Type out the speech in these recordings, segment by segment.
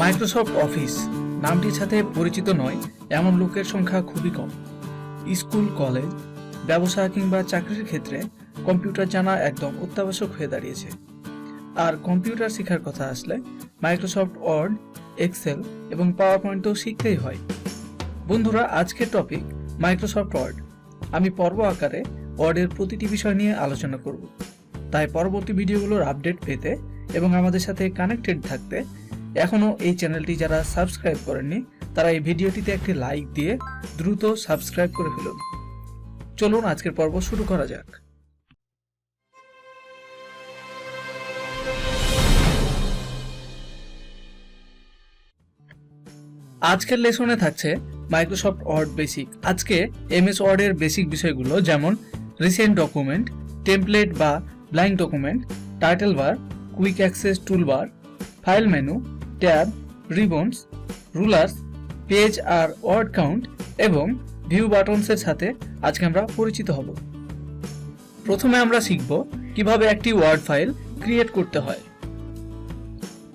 Microsoft office নামটির সাথে পরিচিত নয় এমন লোকের সংখ্যা খুবই কম। স্কুল, কলেজ, ব্যবসা কিংবা চাকরির ক্ষেত্রে কম্পিউটার জানা একদম অত্যাবশ্যক হয়ে দাঁড়িয়েছে। আর কম্পিউটার শেখার কথা আসলে মাইক্রোসফট ওয়ার্ড, এক্সেল এবং পাওয়ার পয়েন্টও শিখতেই হয়। বন্ধুরা, আজকের টপিক মাইক্রোসফট ওয়ার্ড। আমি পর্ব আকারে ওয়ার্ডের প্রতিটি বিষয় নিয়ে আলোচনা করব। তাই পরবর্তী ভিডিওগুলোর আপডেট পেতে এবং আমাদের সাথে কানেক্টেড থাকতে এখনও এই চ্যানেলটি যারা সাবস্ক্রাইব করেননি তারা এই ভিডিওটিতে একটি লাইক দিয়ে দ্রুত সাবস্ক্রাইব করে ফেলুন। চলুন আজকের পর্ব শুরু করা যাক। আজকের লেসনে থাকছে মাইক্রোসফট ওয়ার্ড বেসিক। আজকে এমএস ওয়ার্ডের বেসিক বিষয়গুলো যেমন রিসেন্ট ডকুমেন্ট, টেমপ্লেট বা blank document, title bar, quick access toolbar, file menu, tab, ribbons, rulers, page আর ওয়ার্ড কাউন্ট এবং ভিউ বাটনসের সাথে আজকে আমরা পরিচিত হব। প্রথমে আমরা শিখব কিভাবে একটি ওয়ার্ড ফাইল ক্রিয়েট করতে হয়।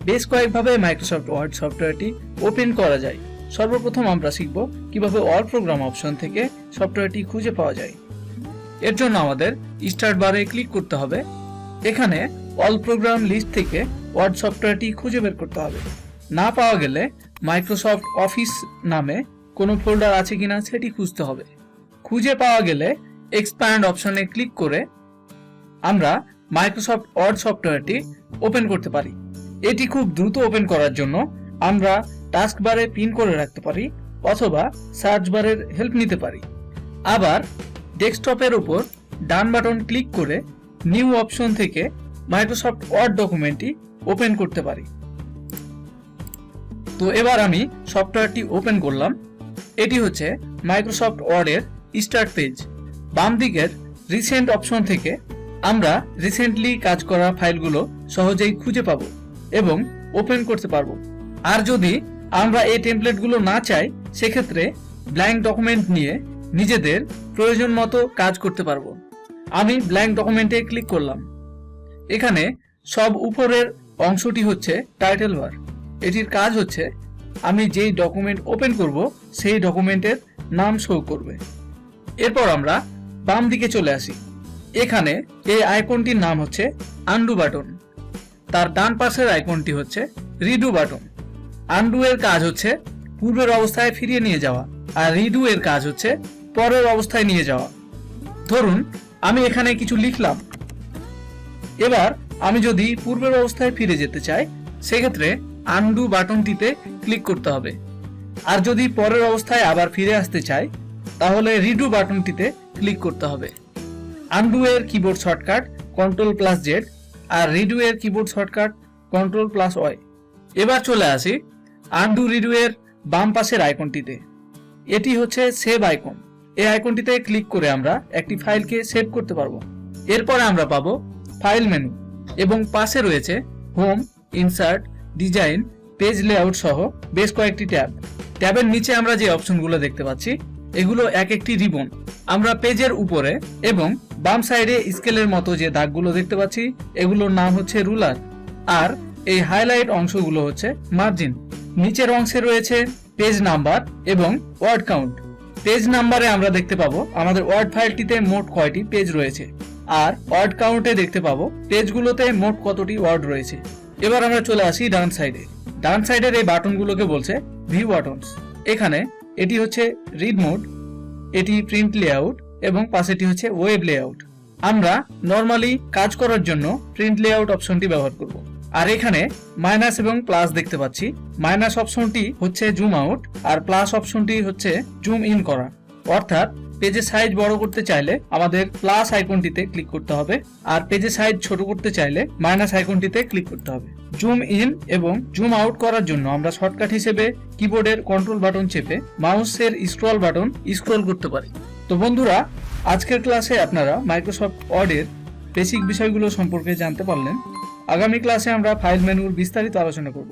বেশ কয়েকভাবে মাইক্রোসফট ওয়ার্ড সফটওয়্যারটি ওপেন করা যায়। সর্বপ্রথম আমরা শিখব কিভাবে অল প্রোগ্রাম অপশন থেকে সফটওয়্যারটি খুঁজে পাওয়া যায়। এর জন্য আমাদের স্টার্ট বারে ক্লিক করতে হবে। এখানে অল প্রোগ্রাম লিস্ট থেকে ওয়ার্ড সফটওয়্যারটি খুঁজে বের করতে হবে। না পাওয়া গেলে মাইক্রোসফট অফিস নামে কোনো ফোল্ডার আছে কিনা সেটি খুঁজতে হবে। খুঁজে পাওয়া গেলে এক্সপ্যান্ড অপশনে ক্লিক করে আমরা মাইক্রোসফট ওয়ার্ড সফটওয়্যারটি ওপেন করতে পারি। এটি খুব দ্রুত ওপেন করার জন্য আমরা টাস্ক বারে পিন করে রাখতে পারি অথবা সার্চ বারের হেল্প নিতে পারি। আবার ডেস্কটপের উপর ডান বাটন ক্লিক করে নিউ অপশন থেকে মাইক্রোসফট ওয়ার্ড ডকুমেন্টটি ওপেন করতে পারি। তো এবার আমি সফটওয়্যারটি ওপেন করলাম। এটি হচ্ছে মাইক্রোসফট ওয়ার্ডের স্টার্ট পেজ। বাম দিকের রিসেন্ট অপশন থেকে আমরা রিসেন্টলি কাজ করা ফাইলগুলো সহজেই খুঁজে পাবো এবং ওপেন করতে পারবো। আর যদি আমরা এই টেমপ্লেটগুলো না চাই সেক্ষেত্রে ব্ল্যাঙ্ক ডকুমেন্ট নিয়ে নিজেদের প্রয়োজন মতো কাজ করতে পারবো। আমি ব্ল্যাঙ্ক ডকুমেন্টে ক্লিক করলাম। এখানে সব উপরের অংশটি হচ্ছে টাইটেল বার। এটির কাজ হচ্ছে আমি যেই ডকুমেন্ট ওপেন করব সেই ডকুমেন্টের নাম শো করবে। এরপর আমরা বাম দিকে চলে আসি। এখানে এই আইকনটির নাম হচ্ছে আনডু বাটন। তার ডান পাশের আইকনটি হচ্ছে রিডু বাটন। আনডু এর কাজ হচ্ছে পূর্বের অবস্থায় ফিরিয়ে নিয়ে যাওয়া, আর রিডু এর কাজ হচ্ছে পরের অবস্থায় নিয়ে যাওয়া। ধরুন আমি এখানে কিছু লিখলাম। এবার আমি যদি পূর্বের অবস্থায় ফিরে যেতে চাই সেক্ষেত্রে আনডু বাটনটিতে ক্লিক করতে হবে। আর যদি পরের অবস্থায় আবার ফিরে আসতে চাই তাহলে রিডু বাটনটিতে ক্লিক করতে হবে। আনডু এর কিবোর্ড শর্টকাট Ctrl+Z আর রিডু এর কিবোর্ড শর্টকাট Ctrl+Y। এবার চলে আসি আনডু রিডু এর বাম পাশের আইকনটিতে। এটি হচ্ছে সেভ আইকন। এই আইকনটিতে ক্লিক করে আমরা একটি ফাইলকে সেভ করতে পারবো। এরপরে আমরা পাবো ফাইল মেনু এবং পাশে রয়েছে home, insert, design, page layout সহ বেশ কয়েকটি ট্যাব। ট্যাবের নিচে আমরা যে অপশনগুলো দেখতে পাচ্ছি এগুলো এক একটি রিবন। আমরা পেজের উপরে এবং বাম সাইডে স্কেলের মতো যে দাগগুলো দেখতে পাচ্ছি এগুলোর নাম হচ্ছে রুলার, আর এই হাইলাইট অংশগুলো হচ্ছে মার্জিন। নিচের অংশে রয়েছে পেজ নাম্বার এবং ওয়ার্ড কাউন্ট। পেজ নাম্বারে আমরা দেখতে পাবো আমাদের ওয়ার্ড ফাইলটিতে মোট কয়টি পেজ রয়েছে, আর ওয়ার্ড কাউন্টে দেখতে পাবো পেজগুলোতে মোট কতটি ওয়ার্ড রয়েছে। এবার আমরা চলে আসি ডান সাইডে। ডান সাইডের এই বাটনগুলোকে বলছে ভিউ বাটনস। এখানে এটি হচ্ছে রিড মোড, এটি প্রিন্ট লেআউট এবং পাশেটি হচ্ছে ওয়েব লেআউট। আমরা নরমালি কাজ করার জন্য প্রিন্ট লেআউট অপশনটি ব্যবহার করব। আর এখানে মাইনাস এবং প্লাস দেখতে পাচ্ছি। মাইনাস অপশনটি হচ্ছে জুম আউট আর প্লাস অপশনটি হচ্ছে জুম ইন করা। অর্থাৎ পেজের সাইজ বড় করতে চাইলে আমাদের প্লাস আইকনটিতে ক্লিক করতে হবে, আর পেজের সাইজ ছোট করতে চাইলে মাইনাস আইকনটিতে ক্লিক করতে হবে। জুম ইন এবং জুম আউট করার জন্য আমরা শর্টকাট হিসেবে কিবোর্ডের কন্ট্রোল বাটন চেপে মাউসের স্ক্রল বাটন স্ক্রল করতে পারি। তো বন্ধুরা, আজকের ক্লাসে আপনারা মাইক্রোসফট ওয়ার্ডের বেসিক বিষয়গুলো সম্পর্কে জানতে পারলেন। আগামী ক্লাসে আমরা ফাইল মেনুর বিস্তারিত আলোচনা করব।